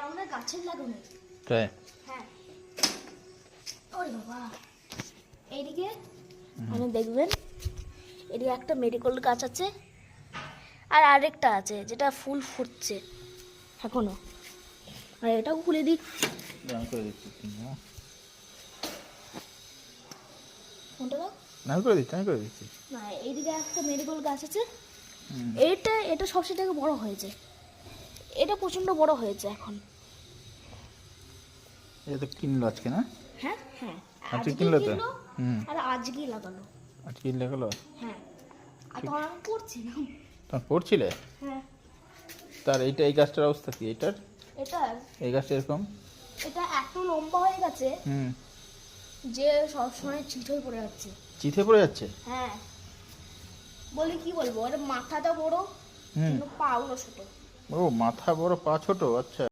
আমাদের গাছের লাগানো। তাই? হ্যাঁ। ওরে বাবা, এইদিকে মানে দেখবেন এদিকে একটা মেরিগোল্ড গাছ আছে আর আরেকটা আছে যেটা ফুল ফুটছে এখনো। আর এটাও খুলে দিই। আমি করে দিচ্ছি। কোনটা দাও? আমি করে দিচ্ছি, আমি করে দিচ্ছি। না, এইদিকে একটা মেরিগোল্ড গাছ আছে। এটা সবচেয়ে থেকে বড় হয়েছে। এটা প্রচন্ড বড় হয়েছে এখন। এটা তো কিনলো আজকে না? হ্যাঁ হ্যাঁ, আজকে আজকে কিনলো তো? কিনলো হুম। আর আজকেই লাগালো। আজকে কিনলে গেলো? হ্যাঁ, আর তখন আমি পড়ছিলাম। তখন পড়ছিলে? হ্যাঁ। তার এই গাছটার অবস্থা কি এটার? এটার এই গাছটা এরকম? এটা এত লম্বা হয়ে গেছে হুম। যে সবসময় চিট হয়ে পড়ে যাচ্ছে। চিথে পড়ে যাচ্ছে? হ্যাঁ, বলি কি বলবো, ওর মাথাটা বড় হুম। কিন্তু পাগুলো ছোট। ও মাথা বড় পা ছোট, আচ্ছা।